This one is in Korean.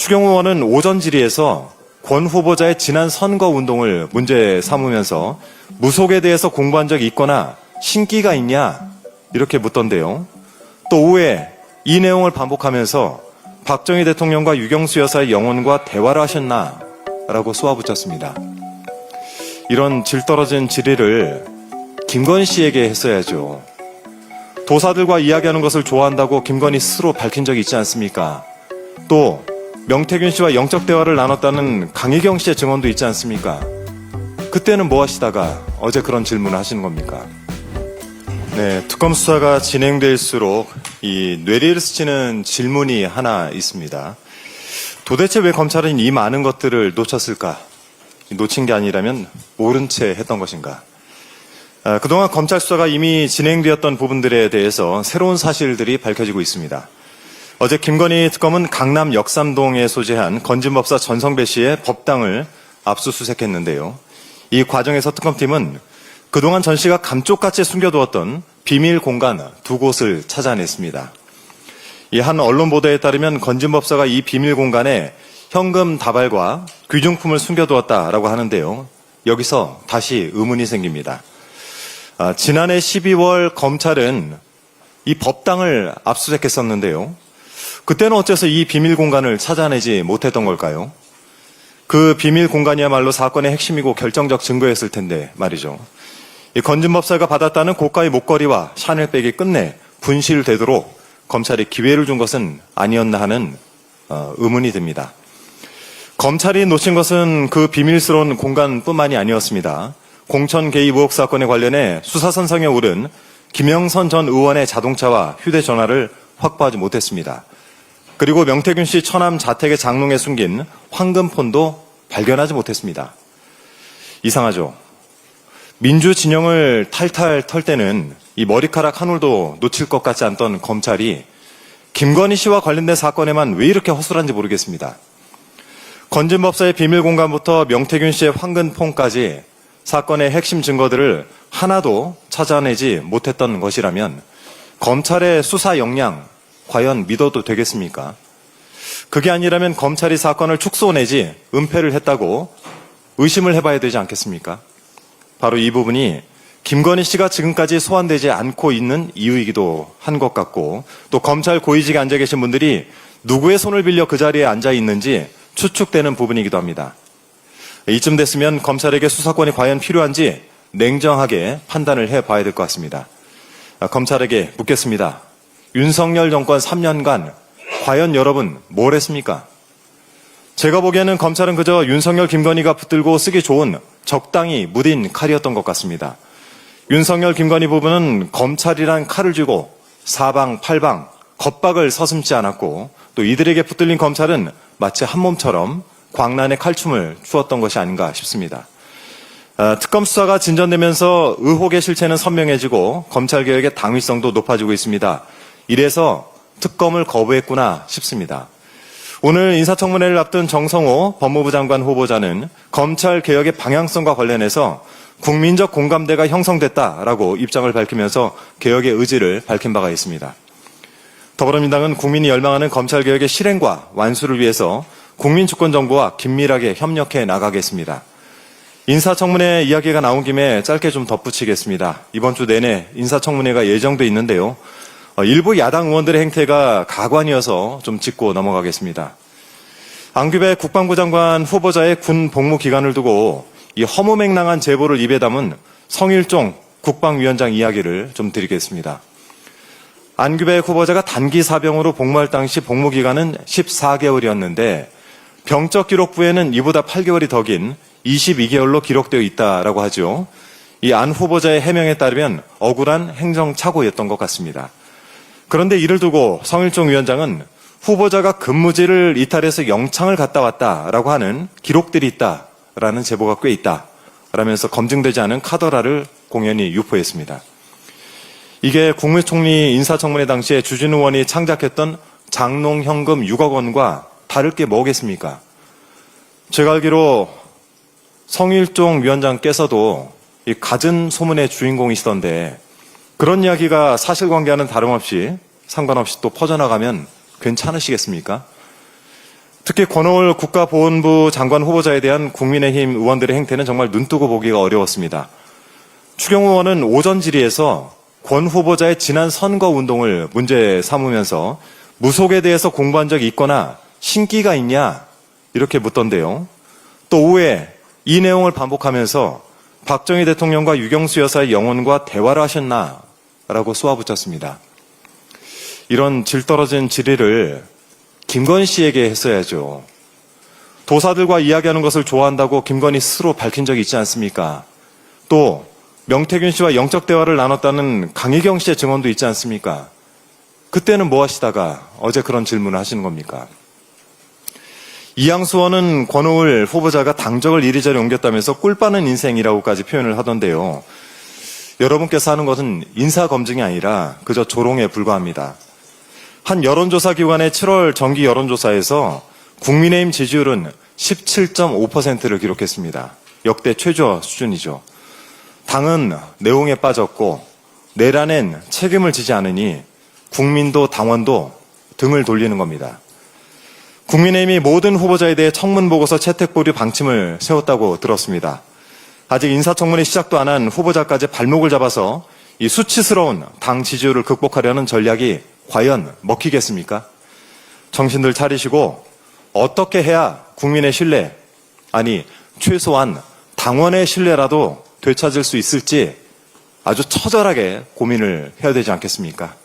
추경호 의원은 오전 질의에서 권 후보자의 지난 선거 운동을 문제 삼으면서 무속에 대해서 공부한 적이 있거나 신기가 있냐 이렇게 묻던데요. 또 오후에 이 내용을 반복하면서 박정희 대통령과 유경수 여사의 영혼과 대화를 하셨나 라고 쏘아붙였습니다. 이런 질 떨어진 질의를 김건희 씨에게 했어야죠. 도사들과 이야기하는 것을 좋아한다고 김건희 스스로 밝힌 적이 있지 않습니까? 또 명태균 씨와 영적 대화를 나눴다는 강희경 씨의 증언도 있지 않습니까? 그때는 뭐 하시다가 어제 그런 질문을 하시는 겁니까? 네, 특검 수사가 진행될수록 이 뇌리를 스치는 질문이 하나 있습니다. 도대체 왜 검찰은 이 많은 것들을 놓쳤을까? 놓친 게 아니라면 모른 채 했던 것인가? 그동안 검찰 수사가 이미 진행되었던 부분들에 대해서 새로운 사실들이 밝혀지고 있습니다. 어제 김건희 특검은 강남 역삼동에 소재한 건진법사 전성배 씨의 법당을 압수수색했는데요. 이 과정에서 특검팀은 그동안 전 씨가 감쪽같이 숨겨두었던 비밀 공간 두 곳을 찾아냈습니다. 이 한 언론 보도에 따르면 건진법사가 이 비밀 공간에 현금 다발과 귀중품을 숨겨두었다라고 하는데요. 여기서 다시 의문이 생깁니다. 지난해 12월 검찰은 이 법당을 압수수색했었는데요. 그때는 어째서 이 비밀 공간을 찾아내지 못했던 걸까요? 그 비밀 공간이야말로 사건의 핵심이고 결정적 증거였을 텐데 말이죠. 이 건진법사가 받았다는 고가의 목걸이와 샤넬백이 끝내 분실되도록 검찰이 기회를 준 것은 아니었나 하는 의문이 듭니다. 검찰이 놓친 것은 그 비밀스러운 공간뿐만이 아니었습니다. 공천 개입 의혹 사건에 관련해 수사선상에 오른 김영선 전 의원의 자동차와 휴대전화를 확보하지 못했습니다. 그리고 명태균 씨 처남 자택의 장롱에 숨긴 황금폰도 발견하지 못했습니다. 이상하죠? 민주 진영을 탈탈 털 때는 이 머리카락 한 올도 놓칠 것 같지 않던 검찰이 김건희 씨와 관련된 사건에만 왜 이렇게 허술한지 모르겠습니다. 건진법사의 비밀 공간부터 명태균 씨의 황금폰까지 사건의 핵심 증거들을 하나도 찾아내지 못했던 것이라면 검찰의 수사 역량 과연 믿어도 되겠습니까? 그게 아니라면 검찰이 사건을 축소 내지 은폐를 했다고 의심을 해봐야 되지 않겠습니까? 바로 이 부분이 김건희 씨가 지금까지 소환되지 않고 있는 이유이기도 한 것 같고 또 검찰 고위직에 앉아 계신 분들이 누구의 손을 빌려 그 자리에 앉아 있는지 추측되는 부분이기도 합니다. 이쯤 됐으면 검찰에게 수사권이 과연 필요한지 냉정하게 판단을 해봐야 될 것 같습니다. 검찰에게 묻겠습니다. 윤석열 정권 3년간 과연 여러분 뭘 했습니까? 제가 보기에는 검찰은 그저 윤석열, 김건희가 붙들고 쓰기 좋은 적당히 무딘 칼이었던 것 같습니다. 윤석열, 김건희 부부는 검찰이란 칼을 쥐고 사방팔방 겁박을 서슴지 않았고 또 이들에게 붙들린 검찰은 마치 한 몸처럼 광란의 칼춤을 추었던 것이 아닌가 싶습니다. 특검 수사가 진전되면서 의혹의 실체는 선명해지고 검찰개혁의 당위성도 높아지고 있습니다. 이래서 특검을 거부했구나 싶습니다. 오늘 인사청문회를 앞둔 정성호 법무부 장관 후보자는 검찰개혁의 방향성과 관련해서 국민적 공감대가 형성됐다라고 입장을 밝히면서 개혁의 의지를 밝힌 바가 있습니다. 더불어민주당은 국민이 열망하는 검찰개혁의 실행과 완수를 위해서 국민주권정부와 긴밀하게 협력해 나가겠습니다. 인사청문회 이야기가 나온 김에 짧게 좀 덧붙이겠습니다. 이번 주 내내 인사청문회가 예정돼 있는데요. 일부 야당 의원들의 행태가 가관이어서 좀 짚고 넘어가겠습니다. 안규배 국방부 장관 후보자의 군 복무 기간을 두고 이 허무맹랑한 제보를 입에 담은 성일종 국방위원장 이야기를 좀 드리겠습니다. 안규배 후보자가 단기 사병으로 복무할 당시 복무 기간은 14개월이었는데 병적 기록부에는 이보다 8개월이 더 긴 22개월로 기록되어 있다라고 하죠. 이 안 후보자의 해명에 따르면 억울한 행정착오였던 것 같습니다. 그런데 이를 두고 성일종 위원장은 후보자가 근무지를 이탈해서 영창을 갔다 왔다라고 하는 기록들이 있다라는 제보가 꽤 있다라면서 검증되지 않은 카더라를 공연히 유포했습니다. 이게 국무총리 인사청문회 당시에 주진우 의원이 창작했던 장롱현금 6억 원과 다를 게 뭐겠습니까? 제가 알기로 성일종 위원장께서도 이 갖은 소문의 주인공이시던데 그런 이야기가 사실관계와는 다름없이 상관없이 또 퍼져나가면 괜찮으시겠습니까? 특히 권오을 국가보훈부 장관 후보자에 대한 국민의힘 의원들의 행태는 정말 눈뜨고 보기가 어려웠습니다. 추경 의원은 오전 질의에서 권 후보자의 지난 선거 운동을 문제 삼으면서 무속에 대해서 공부한 적이 있거나 신기가 있냐 이렇게 묻던데요. 또 오후에 이 내용을 반복하면서 박정희 대통령과 유경수 여사의 영혼과 대화를 하셨나 라고 쏘아붙였습니다. 이런 질떨어진 질의를 김건희 씨에게 했어야죠. 도사들과 이야기하는 것을 좋아한다고 김건희 스스로 밝힌 적이 있지 않습니까? 또 명태균 씨와 영적 대화를 나눴다는 강희경 씨의 증언도 있지 않습니까? 그때는 뭐 하시다가 어제 그런 질문을 하시는 겁니까? 이양수 의원은 권오을 후보자가 당적을 이리저리 옮겼다면서 꿀 빠는 인생이라고까지 표현을 하던데요. 여러분께서 하는 것은 인사검증이 아니라 그저 조롱에 불과합니다. 한 여론조사 기관의 7월 정기 여론조사에서 국민의힘 지지율은 17.5%를 기록했습니다. 역대 최저 수준이죠. 당은 내홍에 빠졌고 내란엔 책임을 지지 않으니 국민도 당원도 등을 돌리는 겁니다. 국민의힘이 모든 후보자에 대해 청문보고서 채택보류 방침을 세웠다고 들었습니다. 아직 인사청문회 시작도 안 한 후보자까지 발목을 잡아서 이 수치스러운 당 지지율을 극복하려는 전략이 과연 먹히겠습니까? 정신들 차리시고 어떻게 해야 국민의 신뢰, 아니 최소한 당원의 신뢰라도 되찾을 수 있을지 아주 처절하게 고민을 해야 되지 않겠습니까?